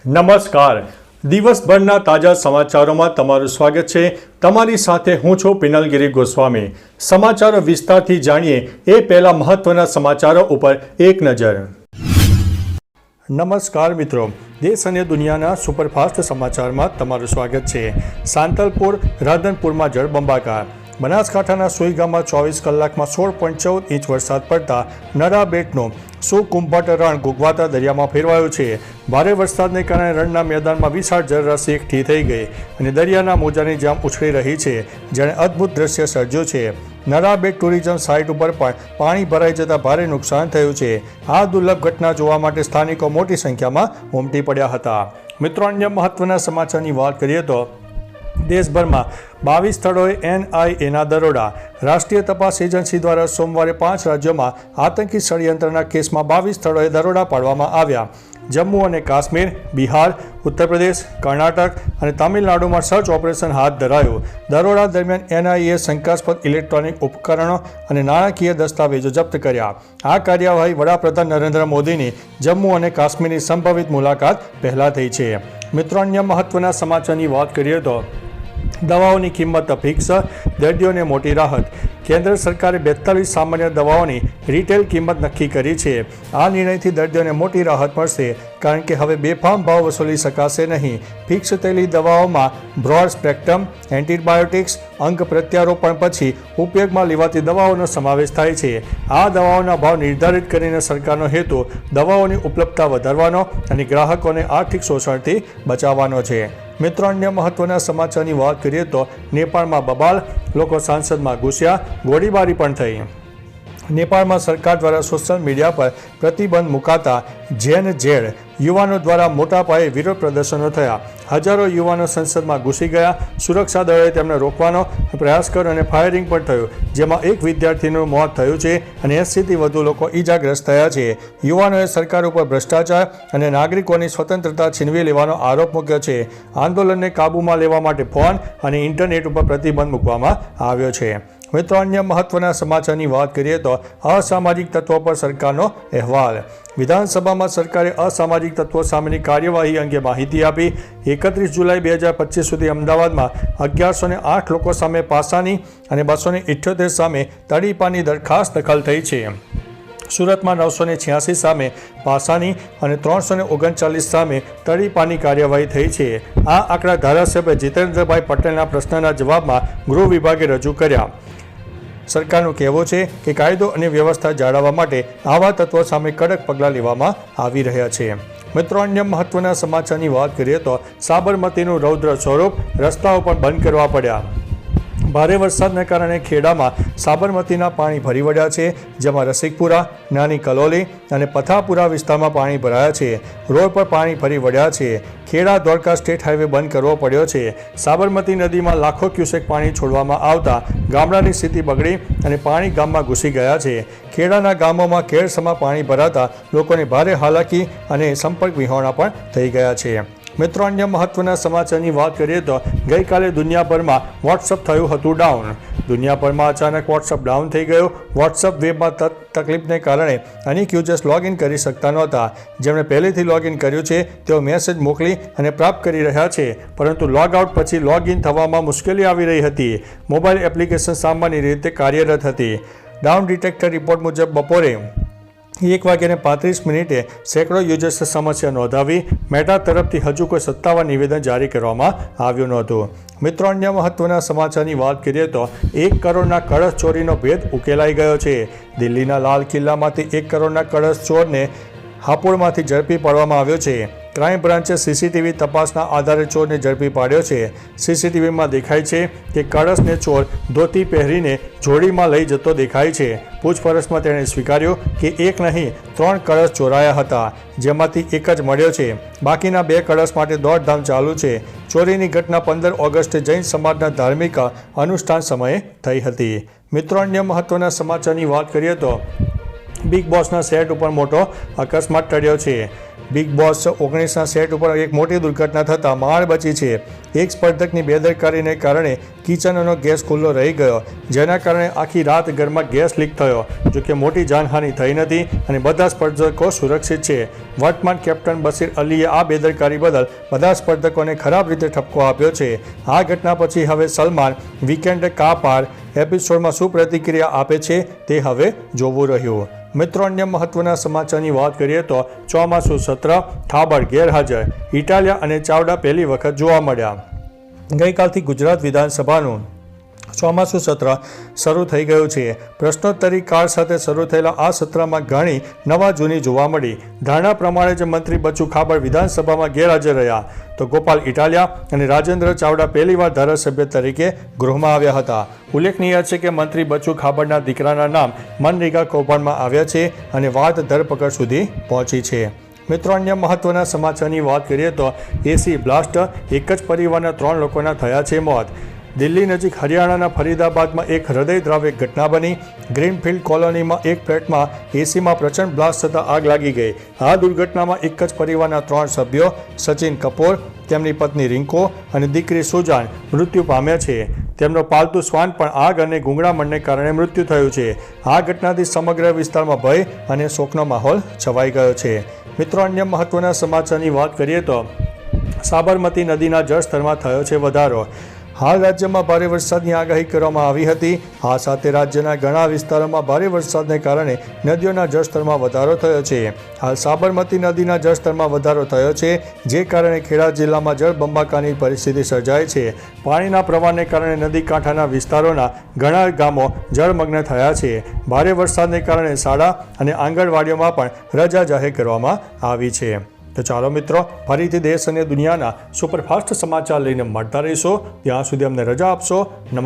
નમસ્કાર. દિવસભરના તાજા સમાચારોમાં તમારું સ્વાગત છે. તમારી સાથે હું છું પિનલગીરી ગોસ્વામી. સમાચારો વિસ્તારથી જાણીએ એ પહેલા મહત્વના સમાચારો ઉપર એક નજર. નમસ્કાર મિત્રો, દેશ અને દુનિયાના સુપરફાસ્ટ સમાચારમાં તમારું સ્વાગત છે. સાંતલપુર રાધનપુરમાં જળબંબાકાર. બનાસકાંઠાના સોઈ ગામમાં 24 કલાકમાં 16.14 ઇંચ વરસાદ પડતા નરાબેટનું સુકુંભટ રણ ગુગવાતા દરિયામાં ફેરવાયું છે. ભારે વરસાદને કારણે રણના મેદાનમાં વિશાળ જળરાશિ એકઠી થઈ ગઈ અને દરિયાના મોજાની જામ ઉછળી રહી છે, જેણે અદ્ભુત દ્રશ્ય સર્જ્યું છે. નરાબેટ ટુરિઝમ સાઇટ ઉપર પણ પાણી ભરાઈ જતાં ભારે નુકસાન થયું છે. આ દુર્લભ ઘટના જોવા માટે સ્થાનિકો મોટી સંખ્યામાં ઉમટી પડ્યા હતા. મિત્રો, અન્ય મહત્વના સમાચારની વાત કરીએ તો દેશભરમાં 22 સ્થળોએ NIAના દરોડા. રાષ્ટ્રીય તપાસ એજન્સી દ્વારા સોમવારે 5 રાજ્યોમાં આતંકી ષડયંત્રના કેસમાં 22 સ્થળોએ દરોડા પાડવામાં આવ્યા. જમ્મુ અને કાશ્મીર, બિહાર, ઉત્તર પ્રદેશ, કર્ણાટક અને તમિલનાડુમાં સર્ચ ઓપરેશન હાથ ધરાયું. દરોડા દરમિયાન NIAએ શંકાસ્પદ ઇલેક્ટ્રોનિક ઉપકરણો અને નાણાકીય દસ્તાવેજો જપ્ત કર્યા. આ કાર્યવાહી વડાપ્રધાન નરેન્દ્ર મોદીની જમ્મુ અને કાશ્મીરની સંભવિત મુલાકાત પહેલા થઈ છે. મિત્રો, અન્ય મહત્વના સમાચારની વાત કરીએ તો દવાઓની કિંમત ફિક્સ, દર્દીઓને મોટી રાહત. કેન્દ્ર સરકારે 42 સામાન્ય દવાઓની રિટેલ કિંમત નક્કી કરી છે. આ નિર્ણયથી દર્દીઓને મોટી રાહત મળશે, કારણ કે હવે બેફામ ભાવ વસૂલી શકાશે નહીં. ફિક્સ થયેલી દવાઓમાં બ્રોડ સ્પેક્ટ્રમ એન્ટીબાયોટિક્સ, અંગ પ્રત્યારોપણ પછી ઉપયોગમાં લેવાતી દવાઓનો સમાવેશ થાય છે. આ દવાઓના ભાવ નિર્ધારિત કરીને સરકારનો હેતુ દવાઓની ઉપલબ્ધતા વધારવાનો અને ગ્રાહકોને આર્થિક શોષણથી બચાવવાનો છે. મિત્રો, અન્ય મહત્વના સમાચારની વાત કરીએ તો નેપાળમાં બબાલ, લોકો સંસદમાં ઘૂસ્યા, ગોળીબારી પણ થઈ. નેપાળમાં સરકાર દ્વારા સોશિયલ મીડિયા પર પ્રતિબંધ મુકાતા જેનઝેડ યુવાનો દ્વારા મોટા પાયે વિરોધ પ્રદર્શનો થયા. હજારો યુવાનો સંસદમાં ઘૂસી ગયા. સુરક્ષા દળોએ તેમને રોકવાનો પ્રયાસ કર્યો અને ફાયરિંગ પણ થયું, જેમાં એક વિદ્યાર્થીનું મોત થયું છે અને 80થી વધુ લોકો ઈજાગ્રસ્ત થયા છે. યુવાનોએ સરકાર ઉપર ભ્રષ્ટાચાર અને નાગરિકોની સ્વતંત્રતા છીનવી લેવાનો આરોપ મૂક્યો છે. આંદોલનને કાબૂમાં લેવા માટે ફોન અને ઇન્ટરનેટ ઉપર પ્રતિબંધ મૂકવામાં આવ્યો છે. મિત્રો, અન્ય મહત્વના સમાચારની વાત કરીએ તો અસામાજિક તત્વો પર સરકારનો અહેવાલ. વિધાનસભામાં સરકારે અસામાજિક તત્વો સામેની કાર્યવાહી અંગે માહિતી આપી. 31 જુલાઈ 2025 સુધી અમદાવાદમાં 1108 લોકો સામે પાસાની અને 278 સામે તડીપાની દરખાસ્ત દાખલ થઈ છે. સુરતમાં 986 સામે પાસાની અને 339 સામે તડીપાની કાર્યવાહી થઈ છે. આ આંકડા ધારાસભ્ય જીતેન્દ્રભાઈ પટેલના પ્રશ્નના જવાબમાં ગૃહ વિભાગે રજૂ કર્યા. સરકારનું કહેવું છે કે કાયદો અને વ્યવસ્થા જાળવવા માટે આવા તત્વો સામે કડક પગલાં લેવામાં આવી રહ્યા છે. મિત્રો, અન્ય મહત્વના સમાચારની વાત કરીએ તો સાબરમતીનું રૌદ્ર સ્વરૂપ, રસ્તાઓ પણ બંધ કરવા પડ્યા. ભારે વરસાદને કારણે ખેડામાં સાબરમતીના પાણી ભરી વળ્યા છે, જેમાં રસિકપુરા, નાની કલોલી અને પથાપુરા વિસ્તારમાં પાણી ભરાયા છે. રોડ પર પાણી ભરી વળ્યા છે. ખેડા ધોળકા સ્ટેટ હાઈવે બંધ કરવો પડ્યો છે. સાબરમતી નદીમાં લાખો ક્યુસેક પાણી છોડવામાં આવતા ગામડાની સ્થિતિ બગડી અને પાણી ગામમાં ઘૂસી ગયા છે. ખેડાના ગામોમાં કેરસમાં પાણી ભરાતા લોકોને ભારે હાલાકી અને સંપર્ક વિહોણા પણ થઈ ગયા છે. મિત્રો, અન્ય મહત્વના સમાચારની વાત કરીએ તો ગઈકાલે દુનિયાભરમાં વોટ્સઅપ થયું હતું ડાઉન. દુનિયાભરમાં અચાનક વોટ્સઅપ ડાઉન થઈ ગયું. વોટ્સઅપ વેબમાં તકલીફને કારણે અનેક યુઝર્સ લોગિન કરી શકતા નહોતા. જેમણે પહેલેથી લોગિન કર્યું છે તેઓ મેસેજ મોકલી અને પ્રાપ્ત કરી રહ્યા છે, પરંતુ લોગઆઉટ પછી લોગિન થવામાં મુશ્કેલી આવી રહી હતી. મોબાઈલ એપ્લિકેશન સામાન્ય રીતે કાર્યરત હતી. ડાઉન ડિટેક્ટર રિપોર્ટ મુજબ બપોરે 1:35 સેંકડો યુઝર્સે સમસ્યા નોંધાવી. મેટા તરફથી હજુ કોઈ સત્તાવાર નિવેદન જારી કરવામાં આવ્યું નહોતું. મિત્રો, અન્ય મહત્વના સમાચારની વાત કરીએ તો 1 કરોડના કળશ ચોરીનો ભેદ ઉકેલાઈ ગયો છે. દિલ્હીના લાલ કિલ્લામાંથી 1 કરોડના કળશ ચોરને હાપોળમાંથી ઝડપી પાડવામાં આવ્યો છે. ક્રાઇમ બ્રાન્ચે CCTV તપાસના આધારે ચોરને ઝડપી પાડ્યો છે. CCTVમાં દેખાય છે કે કળશને ચોર ધોતી પહેરીને જોડીમાં લઈ જતો દેખાય છે. પૂછપરછમાં તેણે સ્વીકાર્યું કે 1 નહીં 3 કળશ ચોરાયા હતા, જેમાંથી 1 જ મળ્યો છે. બાકીના 2 કળશ માટે દોડધામ ચાલુ છે. ચોરીની ઘટના 15 ઓગસ્ટે જૈન સમાજના ધાર્મિક અનુષ્ઠાન સમયે થઈ હતી. મિત્રો, અન્ય મહત્વના સમાચારની વાત કરીએ તો બિગ બોસના સેટ ઉપર મોટો અકસ્માત ટળ્યો છે. બિગ બોસ 19ના સેટ ઉપર એક મોટી દુર્ઘટના થતાં માળ બચી છે. એક સ્પર્ધકની બેદરકારીને કારણે કિચનનો ગેસ ખુલ્લો રહી ગયો, જેના કારણે આખી રાત ઘરમાં ગેસ લીક થયો. જોકે મોટી જાનહાનિ થઈ નથી અને બધા સ્પર્ધકો સુરક્ષિત છે. વર્તમાન કેપ્ટન બશીર અલીએ આ બેદરકારી બદલ બધા સ્પર્ધકોને ખરાબ રીતે ઠપકો આપ્યો છે. આ ઘટના પછી હવે સલમાન વીકેન્ડ કા પાર એપિસોડમાં શું પ્રતિક્રિયા આપે છે તે હવે જોવું રહ્યું. મિત્રો, અન્ય મહત્વના સમાચારની વાત કરીએ તો ચોમાસું સત્ર, ઠાબર ગેરહાજર, ઇટાલિયા અને ચાવડા પહેલી વખત જોવા મળ્યા. ગઈકાલથી ગુજરાત વિધાનસભાનું ચોમાસું સત્ર શરૂ થઈ ગયું છે. પ્રશ્નોત્તરી કાળ સાથે શરૂ થયેલા આ સત્રમાં ઘણી નવા જૂની જોવા મળી. ધારણા પ્રમાણે જ મંત્રી બચુ ખાબડ વિધાનસભામાં ગેરહાજર રહ્યા, તો ગોપાલ ઇટાલિયા અને રાજેન્દ્ર ચાવડા પહેલીવાર ધારાસભ્ય તરીકે ગૃહમાં આવ્યા હતા. ઉલ્લેખનીય છે કે મંત્રી બચુ ખાબડના દીકરાના નામ મનરેગા કૌભાંડમાં આવ્યા છે અને વાત ધરપકડ સુધી પહોંચી છે. મિત્રો, અન્ય મહત્વના સમાચારની વાત કરીએ તો એસી બ્લાસ્ટ, એક જ પરિવારના 3 લોકોના થયા છે મોત. દિલ્હી નજીક હરિયાણાના ફરીદાબાદમાં એક હૃદયદ્રાવક ઘટના બની. ગ્રીનફિલ્ડ કોલોનીમાં એક ફ્લેટમાં એસીમાં પ્રચંડ બ્લાસ્ટ થતાં આગ લાગી ગઈ. આ દુર્ઘટનામાં એક જ પરિવારના 3 સભ્યો સચિન કપૂર, તેમની પત્ની રિંકો અને દીકરી સુજાન મૃત્યુ પામ્યા છે. તેમનો પાલતુ શ્વાન પણ આગ અને ગૂંગળામણને કારણે મૃત્યુ થયું છે. આ ઘટનાથી સમગ્ર વિસ્તારમાં ભય અને શોકનો માહોલ છવાઈ ગયો છે. મિત્રો, અન્ય મહત્વના સમાચારની વાત કરીએ તો સાબરમતી નદીના જળસ્તરમાં થયો છે વધારો. હાલ રાજ્યમાં ભારે વરસાદની આગાહી કરવામાં આવી હતી. આ સાથે રાજ્યના ઘણા વિસ્તારોમાં ભારે વરસાદને કારણે નદીઓના જળસ્તરમાં વધારો થયો છે. હાલ સાબરમતી નદીના જળસ્તરમાં વધારો થયો છે, જે કારણે ખેડા જિલ્લામાં જળબંબાકારની પરિસ્થિતિ સર્જાઈ છે. પાણીના પ્રવાહને કારણે નદી કાંઠાના વિસ્તારોના ઘણા ગામો જળમગ્ન થયા છે. ભારે વરસાદને કારણે શાળા અને આંગણવાડીઓમાં પણ રજા જાહેર કરવામાં આવી છે. તો ચાલો મિત્રો, ફરીથી દેશ અને દુનિયાના સુપરફાસ્ટ સમાચાર લઈને મળતા રહીશો. ત્યાં સુધી અમને રજા આપશો. નમસ્કાર.